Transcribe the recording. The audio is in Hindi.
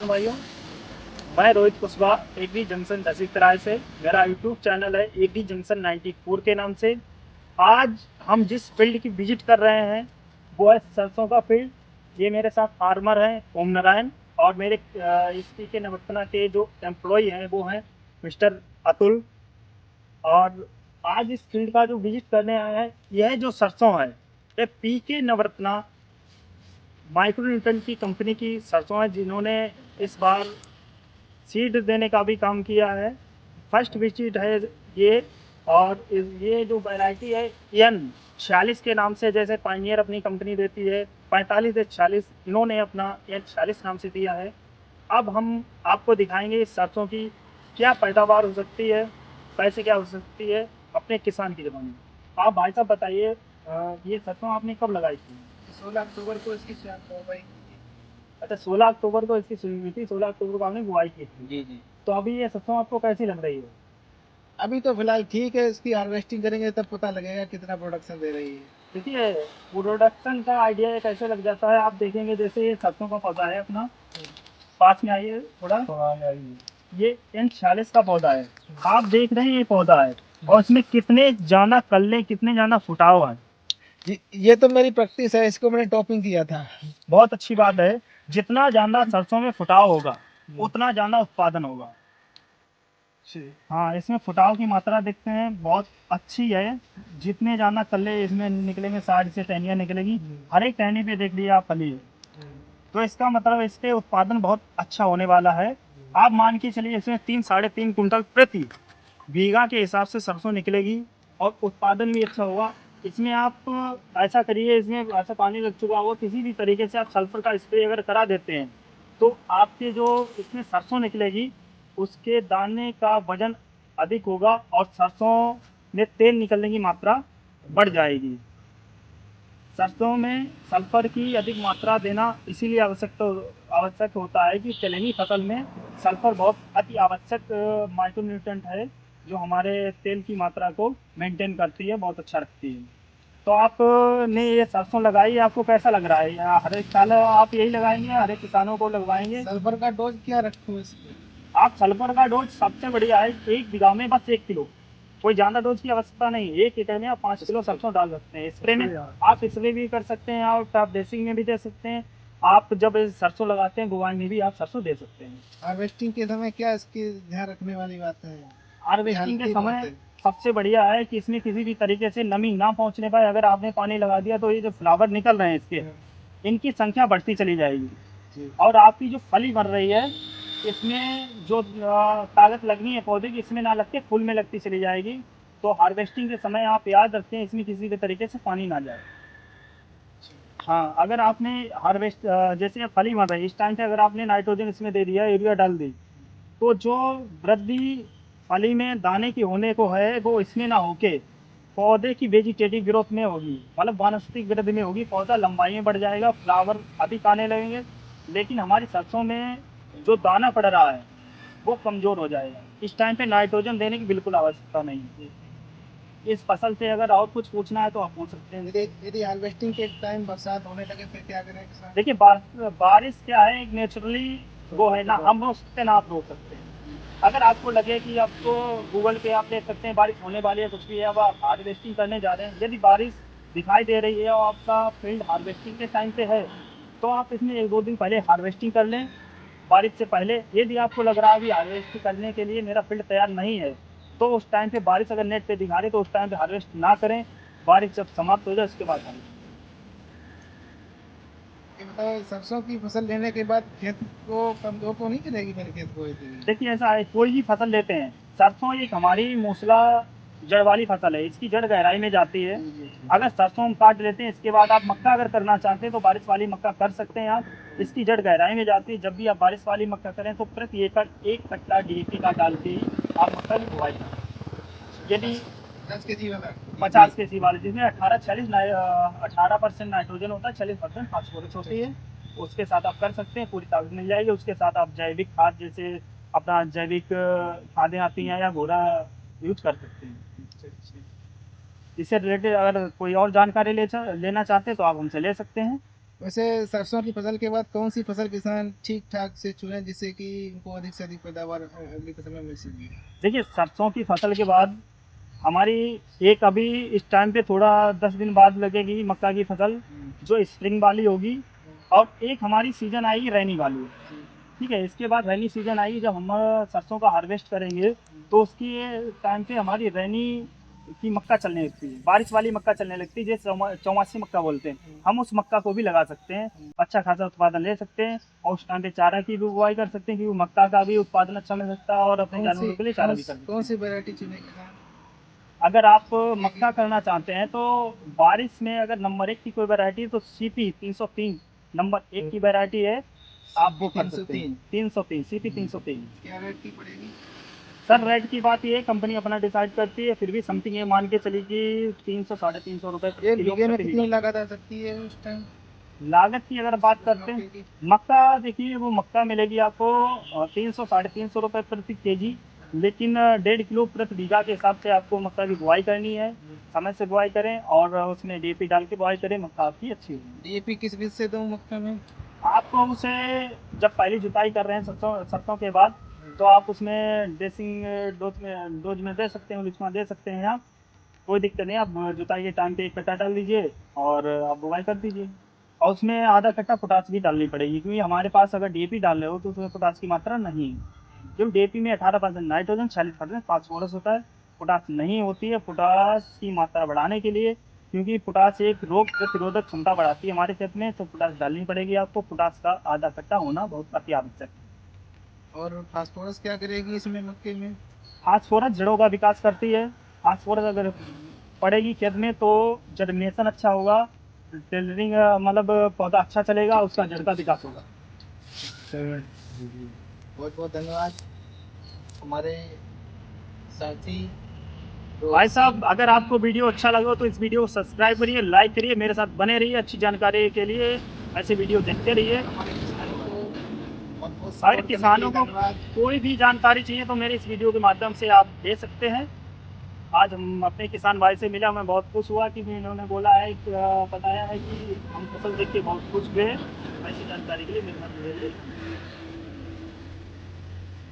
भाइयों, मैं रोहित कुशवाहा एग्री जंक्शन दसीतराय से। मेरा यूट्यूब चैनल है एग्री जंक्शन 94 के नाम से। आज हम जिस फील्ड की विजिट कर रहे हैं वो है सरसों का फील्ड। ये मेरे साथ फार्मर हैं ओम नारायण, और मेरे इस के नवरत्ना के जो एम्प्लॉय हैं वो हैं मिस्टर अतुल। और आज इस फील्ड का जो विजिट करने आया है, यह जो सरसों है ये पीके नवरत्ना माइक्रो न्यूटन की कंपनी की सरसों है, जिन्होंने इस बार सीड देने का भी काम किया है। फर्स्ट विजिट है ये। और ये जो वैरायटी है एन 46 के नाम से, जैसे पाइनियर अपनी कंपनी देती है 45-46, इन्होंने अपना एन 46 नाम से दिया है। अब हम आपको दिखाएंगे इस सरसों की क्या पैदावार हो सकती है, कैसे क्या हो सकती है अपने किसान की ज़बान में। आप भाई साहब बताइए, ये सरसों आपने कब लगाई थी? 16 अक्टूबर को इसकी बुआई। अच्छा, 16 अक्टूबर को इसकी शुरू हुई थी, 16 अक्टूबर को आपने बुआई की थी। जी जी। तो अभी ये सरसों आपको कैसी लग रही है? अभी तो फिलहाल ठीक है, इसकी हार्वेस्टिंग करेंगे तब पता लगेगा कितना प्रोडक्शन दे रही है। देखिए, प्रोडक्शन का आइडिया कैसे लग जाता है, आप देखेंगे जैसे ये सरसों का पौधा है अपना, पास में आइए थोड़ा। ये N46 का पौधा है, आप देख रहे हैं ये पौधा है, और इसमें कितने ज्यादा कल्ले, कितने ज्यादा फुटाव है। जी, ये तो मेरी प्रैक्टिस है, इसको मैंने टॉपिंग किया था। बहुत अच्छी बात है। जितना ज्यादा सरसों में फुटाव होगा उतना ज्यादा उत्पादन होगा। हाँ, इसमें फुटाव की मात्रा देखते हैं बहुत अच्छी है। जितने ज्यादा कल्ले इसमें निकलेंगे, 60 से टहनियाँ निकलेगी, हर एक टहनी पे देख लीजिए आप फली है। तो इसका मतलब इसके उत्पादन बहुत अच्छा होने वाला है। आप मान के चलिए इसमें 3-3.5 कुंटल प्रति बीघा के हिसाब से सरसों निकलेगी, और उत्पादन भी अच्छा होगा। इसमें आप ऐसा करिए, इसमें ऐसा पानी लग चुका होगा, किसी भी तरीके से आप सल्फर का स्प्रे अगर करा देते हैं तो आपके जो इसमें सरसों निकलेगी उसके दाने का वजन अधिक होगा, और सरसों में तेल निकलने की मात्रा बढ़ जाएगी। सरसों में सल्फर की अधिक मात्रा देना इसीलिए आवश्यक होता है कि तिलहनी फसल में सल्फर बहुत अति आवश्यक माइक्रोन्यूट्रेंट है, जो हमारे तेल की मात्रा को मेंटेन करती है, बहुत अच्छा रखती है। तो आपने ये सरसों लगाई, आपको कैसा लग रहा है? या हर एक साल आप यही लगाएंगे, हर एक किसानों को लगवाएंगे? सल्फर का डोज क्या रखूँ इसमें? आप सल्फर का डोज सबसे बढ़िया है, 1 बीघा में बस 1 किलो, कोई ज्यादा डोज की आवश्यकता नहीं। 1 एकड़ में आप 5 किलो सरसों डाल सकते हैं। स्प्रे में आप स्प्रे भी कर सकते हैं, और आप ड्रेसिंग में भी दे सकते हैं। आप जब सरसों लगाते हैं बुआई में भी आप सरसों दे सकते हैं। हार्वेस्टिंग के समय क्या इसकी ध्यान रखने वाली बात है? हार्वेस्टिंग के समय सबसे बढ़िया है कि इसमें किसी भी तरीके से नमी ना पहुंचने पाए। अगर आपने पानी लगा दिया तो ये जो फ्लावर निकल रहे हैं इसके, इनकी संख्या बढ़ती चली जाएगी, और आपकी जो फली बन रही है इसमें जो ताकत लगनी है पौधे की, इसमें ना लगते फूल में लगती चली जाएगी। तो हार्वेस्टिंग के समय आप याद रखें इसमें किसी भी तरीके से पानी ना जाए। हाँ, अगर आपने हार्वेस्ट जैसे फली बन रही है इस टाइम पे, अगर आपने नाइट्रोजन इसमें दे दिया, यूरिया डाल दी, तो जो वृद्धि फली में दाने की होने को है वो इसमें ना होके पौधे की वेजिटेटिव ग्रोथ में होगी, मतलब वानस्पतिक वृद्धि में होगी। पौधा लंबाई में बढ़ जाएगा, फ्लावर अधिक आने लगेंगे, लेकिन हमारी सरसों में जो दाना पड़ रहा है वो कमजोर हो जाएगा। इस टाइम पे नाइट्रोजन देने की बिल्कुल आवश्यकता नहीं है। इस फसल से अगर और कुछ पूछना है तो आप पूछ सकते हैं। यदि हार्वेस्टिंग के टाइम बरसात होने लगे फिर क्या करें किसान? देखिए, बारिश क्या है, एक नेचुरली वो है ना, हम रोक सकते हैं ना आप रोक सकते हैं। अगर आपको लगे कि आपको गूगल पे आप देख सकते हैं बारिश होने वाली है, कुछ भी है, अब आप हार्वेस्टिंग करने जा रहे हैं, यदि बारिश दिखाई दे रही है और आपका फील्ड हार्वेस्टिंग के टाइम पे है, तो आप इसमें 1-2 दिन पहले हार्वेस्टिंग कर लें बारिश से पहले। यदि आपको लग रहा है अभी हार्वेस्ट करने के लिए मेरा फील्ड तैयार नहीं है, तो उस टाइम पे बारिश अगर नेट पे दिखा रही तो उस टाइम पे हार्वेस्ट ना करें। बारिश जब समाप्त हो जाए उसके बाद हार्वेस्ट। ये बताओ, सरसों की फसल लेने के बाद खेत को कमजोर तो नहीं करेगी मेरे खेत को इतनी? देखिए, ऐसा है, कोई भी फसल लेते हैं, सरसों एक हमारी मूसला जड़ वाली फसल है, इसकी जड़ गहराई में जाती है। अगर सरसों हम काट लेते हैं, इसके बाद आप मक्का अगर करना चाहते हैं तो बारिश वाली मक्का कर सकते हैं आप। इसकी जड़ गहराई में जाती है। जब भी आप बारिश वाली मक्का करें तो प्रति एकड़ 1 कट्टा DAP का डाल के ही आप मक्का की बुआई करें। यदि 10 kg वाला? 50 kg वाले, जिसमें 18% नाइट्रोजन होता है, 40% फास्फोरस होती है, उसके साथ आप कर सकते हैं, पूरी ताकत मिल जाएगी। उसके साथ आप जैविक खाद, जैसे अपना जैविक खादें आती हैं, या घोड़ा यूज कर सकते हैं। इससे रिलेटेड अगर कोई और जानकारी लेना चाहते हैं तो आप हमसे ले सकते हैं। वैसे सरसों की फसल के बाद कौन सी फसल किसान ठीक ठाक से चुने जिससे कि उनको अधिक से अधिक पैदावार अगली फसल में मिल सके? देखिए सरसों की फसल के बाद हमारी एक अभी इस टाइम पे थोड़ा 10 दिन बाद लगेगी मक्का की फसल, जो स्प्रिंग वाली होगी। और एक हमारी सीजन आएगी रैनी वाली, ठीक है। इसके बाद रैनी सीजन आएगी, जब हम सरसों का हार्वेस्ट करेंगे तो उसकी टाइम पे हमारी रैनी की मक्का चलने लगती है, बारिश वाली मक्का चलने लगती है, जिसे चौमासी मक्का बोलते हैं। हम उस मक्का को भी लगा सकते हैं, अच्छा खासा उत्पादन ले सकते हैं। और उस टाइम पे चारा की भी बुआई कर सकते हैं, क्योंकि मक्का का भी उत्पादन अच्छा मिल सकता है और अपने जानवरों के लिए चारा भी कर सकते हैं। कौन सी वैरायटी चुने किसान? अगर आप मक्का करना चाहते हैं तो बारिश में अगर नंबर 1 की कोई वैरायटी है तो सीपी 303 नंबर 1 की वैरायटी है, आप वो कर सकते हैं। 303 सीपी 303। क्या रेट की पड़ेगी? सर रेट की बात ये है, कंपनी अपना डिसाइड करती है, फिर भी समथिंग ये मान के चली कि 300 350 रुपए एक किलो बीघे में प्रति कितनी बीघा। लागत आ सकती है उस टाइम? लागत की अगर बात करते मक्के हैं, की? मक्का देखिए वो मक्का मिलेगी आपको 300 350 रुपए प्रति केजी। लेकिन 1.5 किलो प्रति बीघा के हिसाब से आपको मक्का की बुआई करनी है। समय से बुआई करें और उसमें डीएपी डाल के बुआई करें, मक्का आपकी अच्छी होगी। डीएपी किस बीज से दूं मक्का में? आपको उसे जब पहली जुताई कर रहे हैं सरसों सरसों के बाद, तो आप उसमें ड्रेसिंग डोज में दे सकते हैं, लिचमा दे सकते हैं आप। कोई दिक्कत नहीं, आप जुताई के टाइम पे 1 कट्टा डाल दीजिए और आप बुआई कर दीजिए। और उसमें आधा कट्टा पोटास भी डालनी पड़ेगी, क्योंकि हमारे पास अगर डीएपी डाल रहे हो तो उसमें पोटास की मात्रा नहीं है। क्योंकि डीएपी में 18% नाइट्रोजन, 46% फास्फोरस होता है, पोटास नहीं होती है। पोटास की मात्रा बढ़ाने के लिए, क्योंकि पोटास एक रोग प्रतिरोधक क्षमता बढ़ाती है हमारे खेत में, तो पोटास डालनी पड़ेगी आपको। पोटास का आधा कट्टा होना बहुत अति आवश्यक है। और फास्फोरस क्या करेगी इसमें मक्के में? फास्फोरस जड़ों का विकास करती है। फास्फोरस अगर पड़ेगी खेत में तो जर्मिनेशन अच्छा होगा, टेलरिंग मतलब पौधा अच्छा चलेगा, उसका जड़ का विकास होगा। बहुत बहुत धन्यवाद हमारे साथी। भाई साहब, अगर आपको वीडियो अच्छा लगा तो इस वीडियो को सब्सक्राइब करिए, लाइक करिए, मेरे साथ बने रहिए। अच्छी जानकारी के लिए ऐसे वीडियो देखते रहिए। हमारे किसानों को बहुत बहुत अगर सपोर्ट करने के किसानों लिए को धन्यवाद। कोई भी जानकारी चाहिए तो मेरे इस वीडियो के माध्यम से आप दे सकते हैं। आज हम अपने किसान भाई से मिला, मैं बहुत खुश हुआ कि इन्होंने बोला है बताया है कि हम फसल देख के बहुत खुश हुए हैं। ऐसी जानकारी के लिए मेरे साथ जुड़े रहिए।